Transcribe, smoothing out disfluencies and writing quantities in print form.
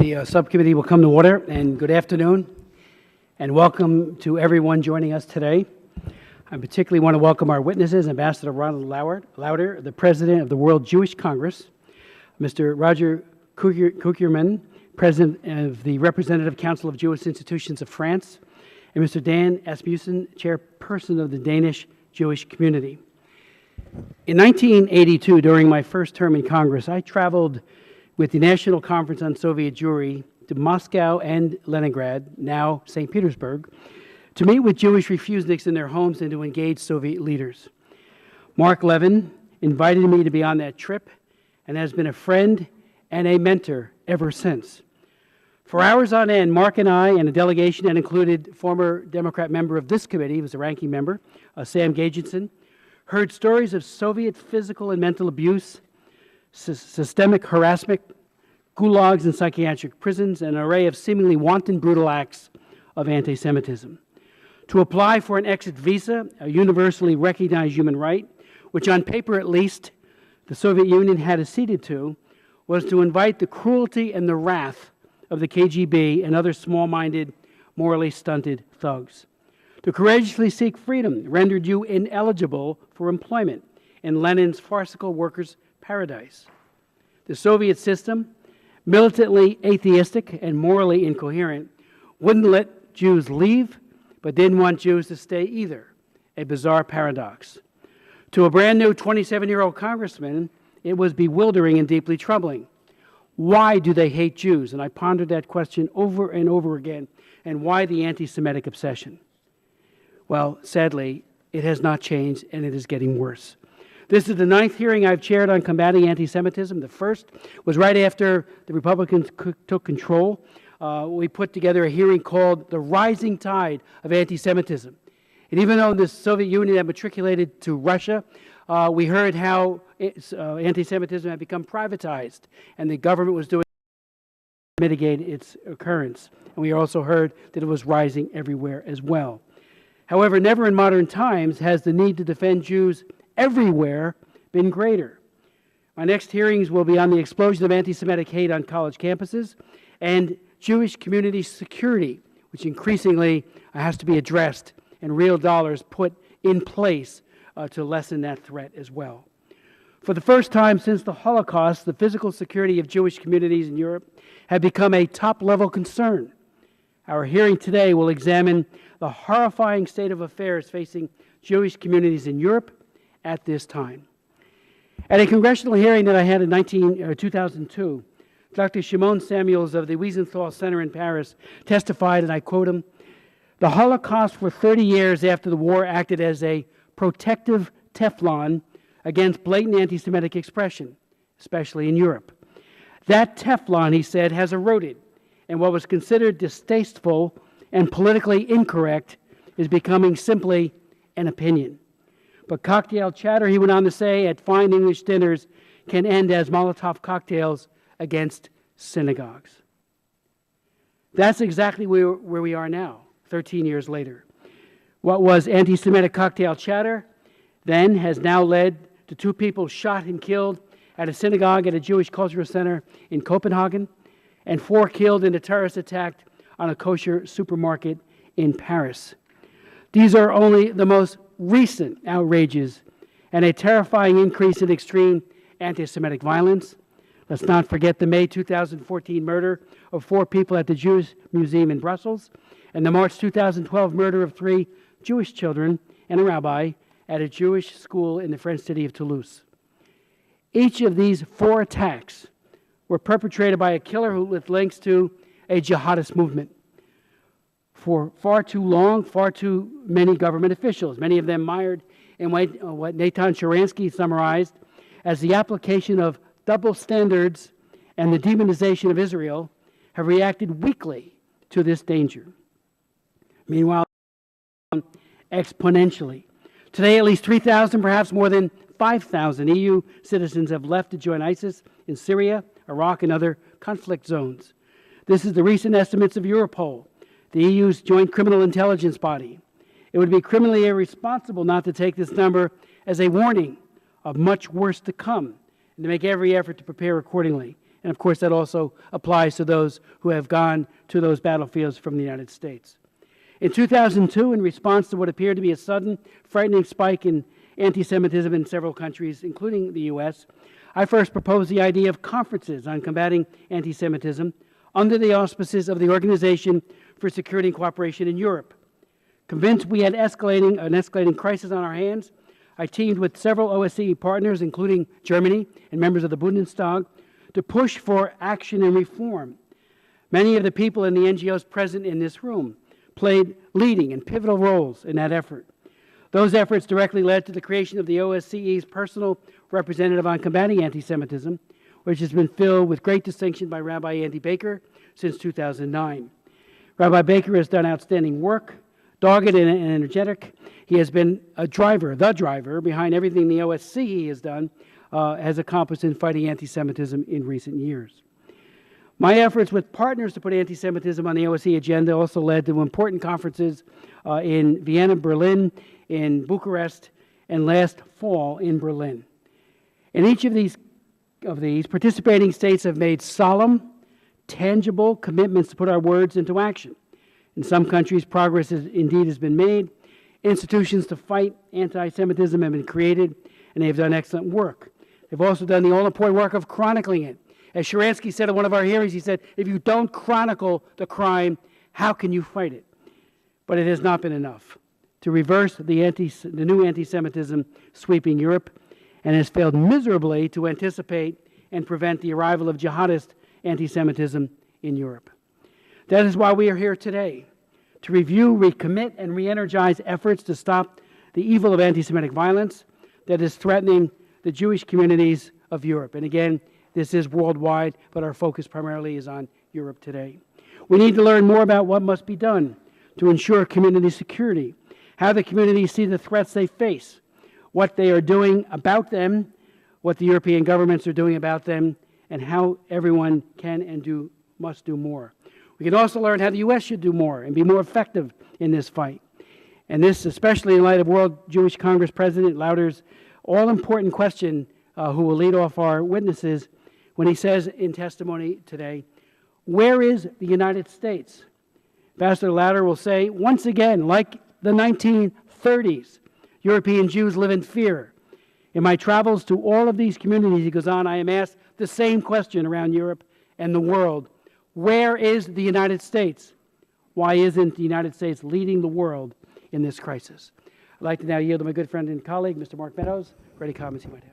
The subcommittee will come to order, and good afternoon, and welcome to everyone joining us today. I particularly want to welcome our witnesses, Ambassador Ronald Lauder, the President of the World Jewish Congress, Mr. Roger Kuckerman, President of the Representative Council of Jewish Institutions of France, and Mr. Dan Asmussen, Chairperson of the Danish Jewish Community. In 1982, during my first term in Congress, I traveled with the National Conference on Soviet Jewry to Moscow and Leningrad, now St. Petersburg, to meet with Jewish refuseniks in their homes and to engage Soviet leaders. Mark Levin invited me to be on that trip and has been a friend and a mentor ever since. For hours on end, Mark and I and a delegation that included former Democrat member of this committee, he was the ranking member, Sam Gajenson, heard stories of Soviet physical and mental abuse, systemic harassment, gulags and psychiatric prisons, and an array of seemingly wanton, brutal acts of anti-Semitism. To apply for an exit visa, a universally recognized human right, which on paper at least the Soviet Union had acceded to, was to invite the cruelty and the wrath of the KGB and other small-minded, morally stunted thugs. To courageously seek freedom rendered you ineligible for employment in Lenin's farcical workers' paradise. The Soviet system, militantly atheistic and morally incoherent, wouldn't let Jews leave, but didn't want Jews to stay either, a bizarre paradox. To a brand new 27-year-old congressman, it was bewildering and deeply troubling. Why do they hate Jews? And I pondered that question over and over again. And why the anti-Semitic obsession? Well, sadly, it has not changed, and it is getting worse. This is the 9th hearing I've chaired on combating anti-Semitism. The first was right after the Republicans took control. We put together a hearing called The Rising Tide of Anti-Semitism. And even though the Soviet Union had matriculated to Russia, we heard how anti-Semitism had become privatized, and the government was doing to mitigate its occurrence. And we also heard that it was rising everywhere as well. However, never in modern times has the need to defend Jews everywhere been greater. My next hearings will be on the explosion of anti-Semitic hate on college campuses and Jewish community security, which increasingly has to be addressed and real dollars put in place to lessen that threat as well. For the first time since the Holocaust, the physical security of Jewish communities in Europe have become a top-level concern. Our hearing today will examine the horrifying state of affairs facing Jewish communities in Europe at this time. At a congressional hearing that I had in 2002, Dr. Shimon Samuels of the Wiesenthal Center in Paris testified, and I quote him, "The Holocaust for 30 years after the war acted as a protective Teflon against blatant anti-Semitic expression, especially in Europe. That Teflon," he said, "has eroded, and what was considered distasteful and politically incorrect is becoming simply an opinion. But cocktail chatter," he went on to say, "at fine English dinners can end as Molotov cocktails against synagogues." That's exactly where we are now, 13 years later. What was anti-Semitic cocktail chatter then has now led to 2 people shot and killed at a synagogue at a Jewish cultural center in Copenhagen, and 4 killed in a terrorist attack on a kosher supermarket in Paris. These are only the most recent outrages and a terrifying increase in extreme anti-Semitic violence. Let's not forget the May 2014 murder of 4 people at the Jewish Museum in Brussels and the March 2012 murder of 3 Jewish children and a rabbi at a Jewish school in the French city of Toulouse. Each of these 4 attacks were perpetrated by a killer with links to a jihadist movement. For far too long, far too many government officials, many of them mired in what Natan Sharansky summarized as the application of double standards and the demonization of Israel, have reacted weakly to this danger. Meanwhile, exponentially. Today, at least 3,000, perhaps more than 5,000 EU citizens have left to join ISIS in Syria, Iraq, and other conflict zones. This is the recent estimates of Europol, the EU's joint criminal intelligence body. It would be criminally irresponsible not to take this number as a warning of much worse to come and to make every effort to prepare accordingly. And of course, that also applies to those who have gone to those battlefields from the United States. In 2002, in response to what appeared to be a sudden, frightening spike in anti-Semitism in several countries, including the U.S., I first proposed the idea of conferences on combating anti-Semitism under the auspices of the Organization for Security and Cooperation in Europe. Convinced we had an escalating crisis on our hands, I teamed with several OSCE partners, including Germany and members of the Bundestag, to push for action and reform. Many of the people in the NGOs present in this room played leading and pivotal roles in that effort. Those efforts directly led to the creation of the OSCE's personal representative on combating anti-Semitism, which has been filled with great distinction by Rabbi Andy Baker since 2009. Rabbi Baker has done outstanding work, dogged and energetic. He has been the driver behind everything the OSCE has accomplished in fighting anti-Semitism in recent years. My efforts with partners to put anti-Semitism on the OSCE agenda also led to important conferences in Vienna, Berlin, in Bucharest, and last fall in Berlin. In each of these participating states have made solemn, tangible commitments to put our words into action. In some countries, progress indeed has been made. Institutions to fight anti-Semitism have been created, and they have done excellent work. They've also done the all-important work of chronicling it. As Sharansky said at one of our hearings, he said, if you don't chronicle the crime, how can you fight it? But it has not been enough to reverse the new anti-Semitism sweeping Europe, and has failed miserably to anticipate and prevent the arrival of jihadist anti-Semitism in Europe. That is why we are here today, to review, recommit, and re-energize efforts to stop the evil of anti-Semitic violence that is threatening the Jewish communities of Europe. And again, this is worldwide, but our focus primarily is on Europe today. We need to learn more about what must be done to ensure community security, how the communities see the threats they face, what they are doing about them, what the European governments are doing about them, and how everyone can and must do more. We can also learn how the U.S. should do more and be more effective in this fight. And this, especially in light of World Jewish Congress President Lauder's all-important question, who will lead off our witnesses, when he says in testimony today, where is the United States? Ambassador Lauder will say, once again, like the 1930s, European Jews live in fear. In my travels to all of these communities, he goes on, I am asked the same question around Europe and the world. Where is the United States? Why isn't the United States leading the world in this crisis? I'd like to now yield to my good friend and colleague, Mr. Mark Meadows, for any comments he might have.